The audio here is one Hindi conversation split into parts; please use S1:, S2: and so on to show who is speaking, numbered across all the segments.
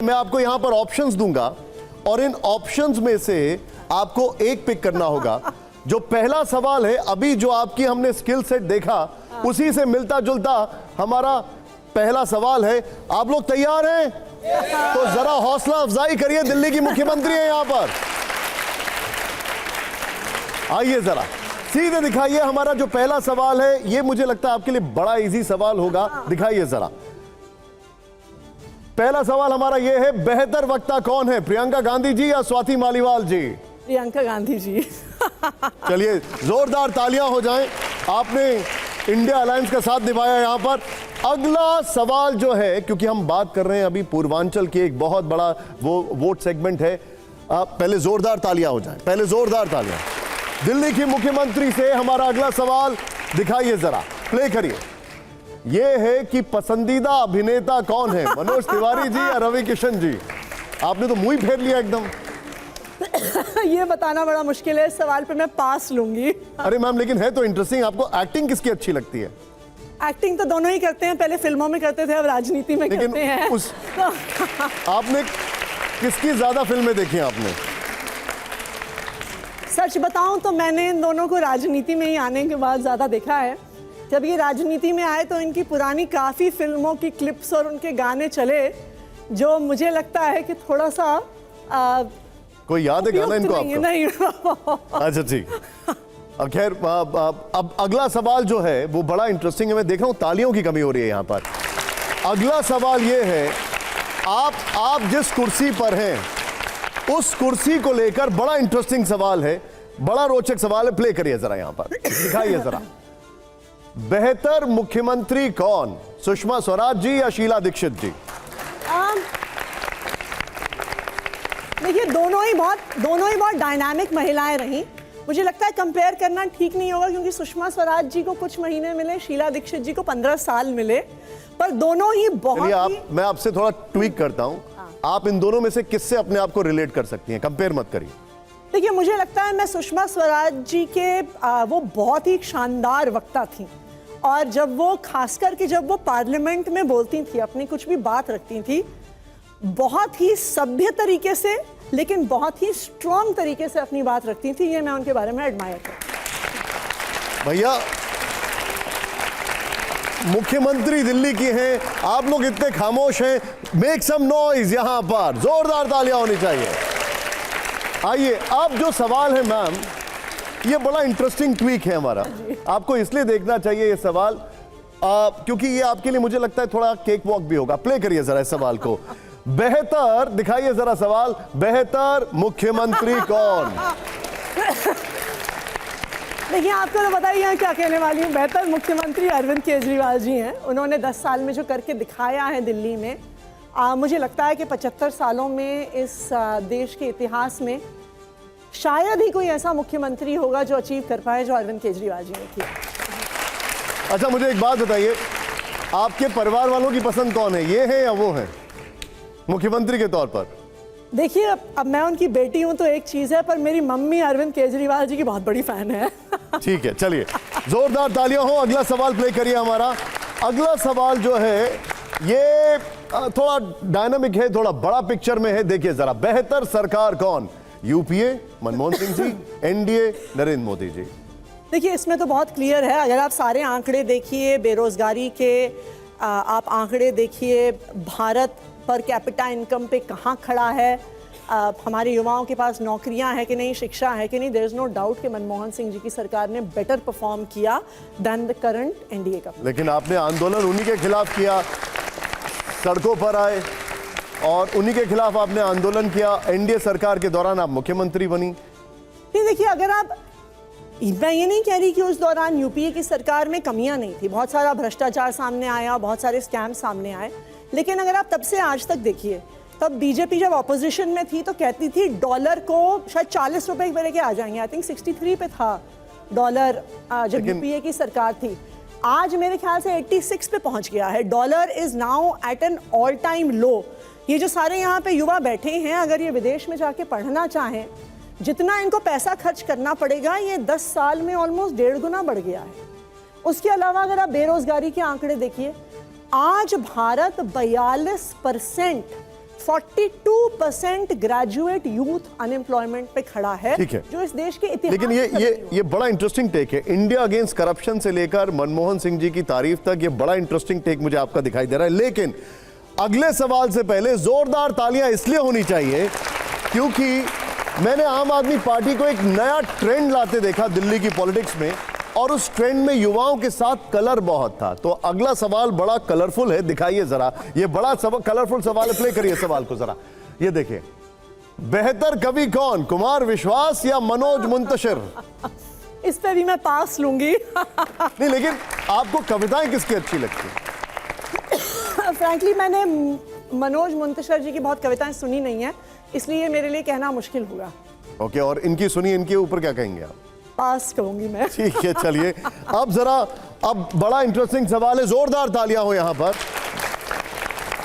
S1: मैं आपको यहां पर ऑप्शंस दूंगा और इन ऑप्शंस में से आपको एक पिक करना होगा। जो पहला सवाल है, अभी जो आपकी हमने स्किल सेट देखा उसी से मिलता जुलता हमारा पहला सवाल है। आप लोग तैयार हैं? तो जरा हौसला अफजाई करिए, दिल्ली की मुख्यमंत्री है यहां पर। आइए जरा सीधे दिखाइए। हमारा जो पहला सवाल है ये मुझे लगता है आपके लिए बड़ा इजी सवाल होगा। दिखाइए जरा। पहला सवाल हमारा ये है, बेहतर वक्ता कौन है, प्रियंका गांधी जी या स्वाति मालीवाल जी?
S2: प्रियंका गांधी जी।
S1: चलिए जोरदार तालियां हो जाएं, आपने इंडिया अलायंस का साथ निभाया यहां पर। अगला सवाल जो है, क्योंकि हम बात कर रहे हैं अभी पूर्वांचल की, एक बहुत बड़ा वो वोट सेगमेंट है। पहले जोरदार तालियां हो जाएं, पहले जोरदार तालियां। दिल्ली की मुख्यमंत्री से हमारा अगला सवाल दिखाइए जरा, प्ले करिए। यह है कि पसंदीदा अभिनेता कौन है, मनोज तिवारी जी या रवि किशन जी? आपने तो मुंह ही फेर लिया एकदम।
S2: ये बताना बड़ा मुश्किल है, इस सवाल पे मैं पास लूंगी।
S1: अरे मैम, लेकिन है तो इंटरेस्टिंग। आपको एक्टिंग किसकी अच्छी लगती है?
S2: एक्टिंग तो दोनों ही करते हैं, पहले फिल्मों में करते थे, अब राजनीति में करते हैं।
S1: आपने किसकी ज्यादा फिल्में देखी आपने?
S2: सच बताऊं तो मैंने इन दोनों को राजनीति में ही आने के बाद ज्यादा देखा है। जब ये राजनीति में आए तो इनकी पुरानी काफी फिल्मों की क्लिप्स और उनके गाने चले, जो मुझे लगता है कि थोड़ा सा
S1: कोई याद है गाना इनको आपको?
S2: नहीं।
S1: अच्छा ठीक। खैर, अब अगला सवाल जो है वो बड़ा इंटरेस्टिंग है। मैं देख रहा हूं तालियों की कमी हो रही है यहां पर। अगला सवाल ये है, आप जिस कुर्सी पर हैं उस कुर्सी को लेकर बड़ा इंटरेस्टिंग सवाल है, बड़ा रोचक सवाल है। प्ले करिए जरा, यहां पर दिखाइए जरा। बेहतर मुख्यमंत्री कौन, सुषमा स्वराज जी या शीला दीक्षित जी?
S2: देखिए, दोनों ही बहुत डायनामिक महिलाएं रहीं। मुझे लगता है कंपेयर करना ठीक नहीं होगा, क्योंकि सुषमा स्वराज जी को कुछ महीने मिले, शीला दीक्षित जी को 15 साल मिले, पर दोनों ही बहुत
S1: मैं आपसे थोड़ा ट्वीक करता हूं। आप इन दोनों में से किससे अपने आप को रिलेट कर सकती हैं? कंपेयर मत करिए।
S2: देखिए, मुझे लगता है मैं सुषमा स्वराज जी के वो बहुत ही शानदार वक्ता थी, और जब वो खासकर कि जब वो पार्लियामेंट में बोलती थी, अपनी कुछ भी बात रखती थी, बहुत ही सभ्य तरीके से लेकिन बहुत ही स्ट्रॉन्ग तरीके से अपनी बात रखती थी। ये मैं उनके बारे में एडमायर करती हूं।
S1: भैया, मुख्यमंत्री दिल्ली की हैं, आप लोग इतने खामोश हैं। मेक सम नॉइज, यहां पर जोरदार तालियां होनी चाहिए। आइए, अब जो सवाल है मैम, ये बड़ा इंटरेस्टिंग ट्वीक है हमारा। आपको इसलिए देखना चाहिए ये सवाल क्योंकि ये आपके लिए मुझे लगता है थोड़ा केक वॉक भी होगा। प्ले करिए जरा इस सवाल को। बेहतर, दिखाइए जरा सवाल, बेहतर मुख्यमंत्री कौन?
S2: देखिए, आपको तो पता ही है क्या कहने वाली हूँ। बेहतर मुख्यमंत्री अरविंद केजरीवाल जी हैं। उन्होंने 10 साल में जो करके दिखाया है दिल्ली में, मुझे लगता है कि 75 सालों में इस देश के इतिहास में शायद ही कोई ऐसा मुख्यमंत्री होगा जो अचीव कर पाए जो अरविंद केजरीवाल जी ने किया।
S1: अच्छा, मुझे एक बात बताइए, आपके परिवार वालों की पसंद कौन है, ये है या वो है मुख्यमंत्री के तौर पर?
S2: देखिए, अब मैं उनकी बेटी हूं तो एक चीज है, पर मेरी मम्मी अरविंद केजरीवाल जी की बहुत बड़ी फैन है। ठीक
S1: है, चलिए जोरदार तालियां हो। अगला सवाल प्ले करिए हमारा। अगला सवाल जो है ये थोड़ा डायनामिक है, थोड़ा बड़ा पिक्चर में है। देखिए जरा, बेहतर सरकार कौन, यूपीए मनमोहन सिंह जी, एनडीए नरेंद्र मोदी जी?
S2: देखिए, इसमें तो बहुत क्लियर है। अगर आप सारे आंकड़े देखिए, बेरोजगारी के आप आंकड़े देखिए, भारत पर कैपिटा इनकम पे कहाँ खड़ा है, हमारे युवाओं के पास नौकरियां है कि नहीं, शिक्षा है कि नहीं, देयर इज नो डाउट कि मनमोहन सिंह जी की सरकार ने बेटर परफॉर्म किया देन द करंट एनडीए का।
S1: लेकिन आपने आंदोलन उन्हीं के खिलाफ किया, सड़कों पर आए और उन्हीं के खिलाफ आपने आंदोलन किया। एनडीए सरकार के दौरान आप मुख्यमंत्री बनी।
S2: नहीं, देखिए, अगर आप, मैं ये नहीं कह रही कि उस दौरान यूपीए की सरकार में कमियां नहीं थी, बहुत सारा भ्रष्टाचार सामने आया, बहुत सारे स्कैम सामने आए, लेकिन अगर आप तब से आज तक देखिए, तब बीजेपी जब ऑपोजिशन में थी तो कहती थी डॉलर को शायद 40 रुपए पे लेके आ जाएंगे। आई थिंक 63 पे था डॉलर जब यूपीए की सरकार थी। आज मेरे ख्याल से 86 पे पहुंच गया है। Dollar is now at an all time low. ये जो सारे यहाँ पे युवा बैठे हैं, अगर ये विदेश में जाके पढ़ना चाहें, जितना इनको पैसा खर्च करना पड़ेगा, ये 10 साल में ऑलमोस्ट 1.5 गुना बढ़ गया है। उसके अलावा अगर आप बेरोजगारी के आंकड़े देखिए, आज भारत 42% 42% ग्रेजुएट यूथ अनएम्प्लॉयमेंट पे खड़ा है,
S1: ठीक है।
S2: जो इस देश के इतिहास
S1: लेकिन ये बड़ा इंटरेस्टिंग टेक है। इंडिया अगेंस्ट करप्शन से लेकर मनमोहन सिंह जी की तारीफ तक, ये बड़ा इंटरेस्टिंग टेक मुझे आपका दिखाई दे रहा है। लेकिन अगले सवाल से पहले जोरदार तालियां इसलिए होनी चाहिए क्योंकि मैंने आम आदमी पार्टी को एक नया ट्रेंड लाते देखा दिल्ली की पॉलिटिक्स में, और उस ट्रेंड में युवाओं के साथ कलर बहुत था। तो अगला सवाल बड़ा कलरफुल है, दिखाइए जरा। ये बड़ा कलरफुल सवाल है, प्ले करिए सवाल को जरा। ये देखिए, बेहतर कवि कौन, कुमार विश्वास या मनोज मुंतशिर?
S2: इस पे भी मैं पास लूंगी।
S1: नहीं, लेकिन आपको कविताएं किसकी अच्छी लगती है?
S2: फ्रैंकली मैंने मनोज मुंतशिर जी की बहुत कविताएं सुनी नहीं है, इसलिए मेरे लिए कहना मुश्किल होगा।
S1: ओके, और इनकी सुनी, इनके ऊपर क्या कहेंगे आप?
S2: पास कहूंगी मैं।
S1: ठीक है, चलिए अब बड़ा इंटरेस्टिंग सवाल है, जोरदार तालियां हो यहां पर।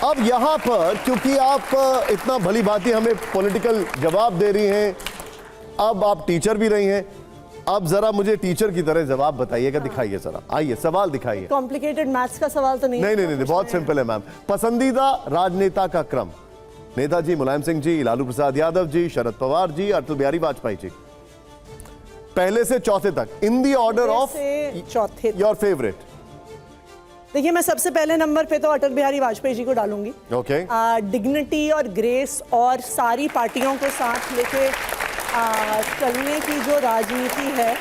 S1: अब यहां पर क्योंकि आप इतना भली भांति हमें पॉलिटिकल जवाब दे रही हैं, अब आप टीचर भी रही हैं, अब जरा मुझे टीचर की तरह जवाब बताइएगा। दिखाइए जरा, आइए सवाल दिखाइए।
S2: कॉम्प्लिकेटेड मैथ्स का सवाल तो नहीं?
S1: नहीं, बहुत सिंपल है मैम। पसंदीदा राजनेता का क्रम? नेताजी मुलायम सिंह जी, लालू प्रसाद यादव जी, शरद पवार जी, अटल बिहारी वाजपेयी जी। पहले से चौथे तक, इन दी ऑर्डर ऑफ
S2: चौथे
S1: योर फेवरेट।
S2: देखिए, मैं सबसे पहले नंबर पे तो अटल बिहारी वाजपेयी जी को डालूंगी।
S1: ओके।
S2: डिग्निटी और ग्रेस और सारी पार्टियों को साथ लेके चलने की जो राजनीति है,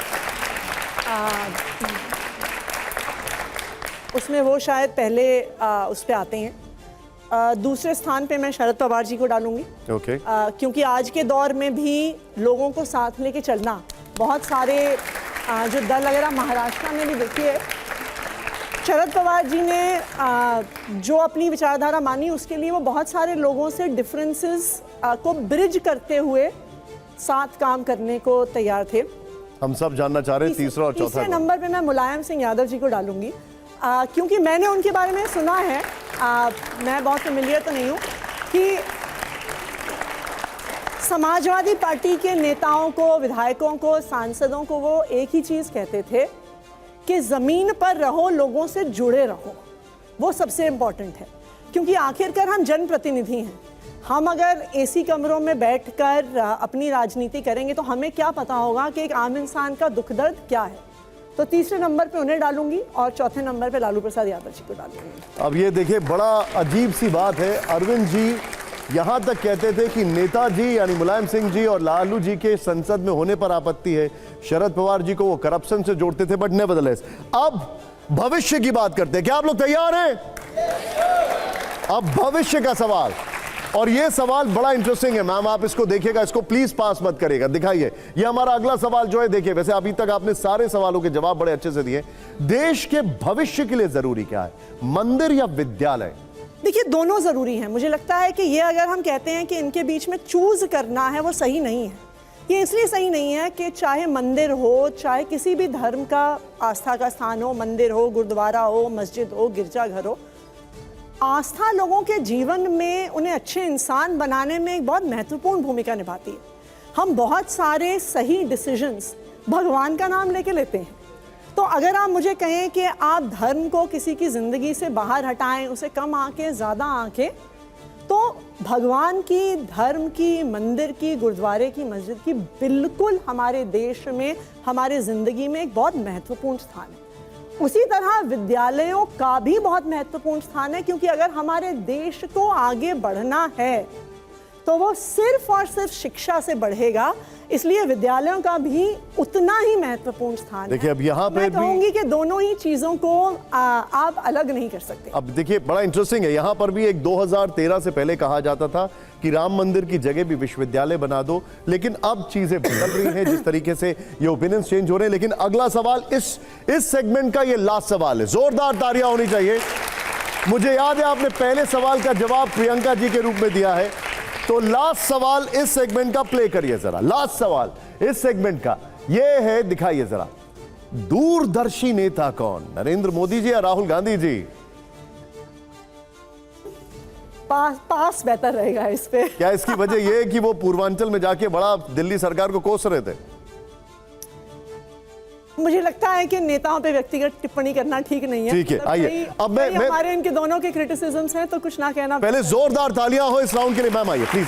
S2: उसमें वो शायद पहले उस पे आते हैं। दूसरे स्थान पे मैं शरद पवार जी को डालूंगी।
S1: ओके।
S2: क्योंकि आज के दौर में भी लोगों को साथ लेके चलना, बहुत सारे जो दल वगैरह महाराष्ट्र में भी देखिए, शरद पवार जी ने जो अपनी विचारधारा मानी, उसके लिए वो बहुत सारे लोगों से डिफरेंसेस को ब्रिज करते हुए साथ काम करने को तैयार थे।
S1: हम सब जानना चाह रहे हैं तीसरा और चौथा।
S2: तीसरे नंबर पे मैं मुलायम सिंह यादव जी को डालूंगी, क्योंकि मैंने उनके बारे में सुना है, मैं बहुत फेमिलियर तो नहीं हूँ, कि समाजवादी पार्टी के नेताओं को, विधायकों को, सांसदों को वो एक ही चीज़ कहते थे कि ज़मीन पर रहो, लोगों से जुड़े रहो। वो सबसे इम्पॉर्टेंट है, क्योंकि आखिरकार हम जनप्रतिनिधि हैं। हम अगर एसी कमरों में बैठकर अपनी राजनीति करेंगे तो हमें क्या पता होगा कि एक आम इंसान का दुख दर्द क्या है। तो तीसरे नंबर पे उन्हें डालूंगी और चौथे नंबर पे लालू प्रसाद यादव जी को डालूंगी।
S1: अब ये देखिए, बड़ा अजीब सी बात है, अरविंद जी यहां तक कहते थे कि नेताजी यानी मुलायम सिंह जी और लालू जी के संसद में होने पर आपत्ति है, शरद पवार जी को वो करप्शन से जोड़ते थे, बट नेवरदलेस। अब भविष्य की बात करते हैं, क्या आप लोग तैयार हैं? अब भविष्य का सवाल, और ये सवाल बड़ा इंटरेस्टिंग है मैम, आप इसको देखिएगा, इसको प्लीज पास मत करिएगा। दिखाइए, ये हमारा अगला सवाल जो है, देखिए वैसे अभी तक आपने सारे सवालों के जवाब बड़े अच्छे से दिए। देश के भविष्य के लिए जरूरी क्या है, मंदिर या विद्यालय?
S2: देखिए, दोनों जरूरी हैं। मुझे लगता है कि ये अगर हम कहते हैं कि इनके बीच में चूज करना है, वो सही नहीं है। ये इसलिए सही नहीं है कि चाहे मंदिर हो, चाहे किसी भी धर्म का आस्था का स्थान हो, मंदिर हो, गुरुद्वारा हो, मस्जिद हो, गिरजाघर हो, आस्था लोगों के जीवन में उन्हें अच्छे इंसान बनाने में एक बहुत महत्वपूर्ण भूमिका निभाती है। हम बहुत सारे सही डिसीजंस भगवान का नाम लेके लेते हैं। तो अगर आप मुझे कहें कि आप धर्म को किसी की ज़िंदगी से बाहर हटाएं, उसे कम आंकें, ज़्यादा आंकें, तो भगवान की, धर्म की, मंदिर की, गुरुद्वारे की, मस्जिद की बिल्कुल हमारे देश में, हमारे ज़िंदगी में एक बहुत महत्वपूर्ण स्थान है। उसी तरह विद्यालयों का भी बहुत महत्वपूर्ण स्थान है, क्योंकि अगर हमारे देश को आगे बढ़ना है तो वो सिर्फ और सिर्फ शिक्षा से बढ़ेगा, इसलिए विद्यालयों का भी उतना ही महत्वपूर्ण स्थान है।
S1: देखिए, अब यहाँ पे
S2: मैं कहूंगी कि दोनों ही चीजों को आप अलग नहीं कर सकते।
S1: अब देखिए, बड़ा इंटरेस्टिंग है, यहाँ पर भी एक 2013 से पहले कहा जाता था कि राम मंदिर की जगह भी विश्वविद्यालय बना दो, लेकिन अब चीजें बदल रही हैं जिस तरीके से ये ओपिनियंस चेंज हो रहे हैं। लेकिन अगला सवाल, इस सेगमेंट का ये लास्ट सवाल है, जोरदार तालियां होनी चाहिए। मुझे याद है आपने पहले सवाल का जवाब प्रियंका जी के रूप में दिया है, तो लास्ट सवाल इस सेगमेंट का प्ले करिए जरा। लास्ट सवाल इस सेगमेंट का ये है, दिखाइए जरा। दूरदर्शी नेता कौन, नरेंद्र मोदी जी या राहुल गांधी जी?
S2: पास बेहतर रहेगा इस पे।
S1: क्या इसकी वजह यह है कि वो पूर्वांचल में जाके बड़ा दिल्ली सरकार को कोस रहे थे?
S2: मुझे लगता है कि नेताओं पे व्यक्तिगत टिप्पणी करना ठीक नहीं है।
S1: ठीक है, आइए।
S2: कई-
S1: अब मैं
S2: कई हमारे इनके दोनों के क्रिटिसिज्म्स हैं, तो कुछ ना कहना।
S1: पहले जोरदार तालियां हो इस राउंड के लिए। मैम आइए प्लीज।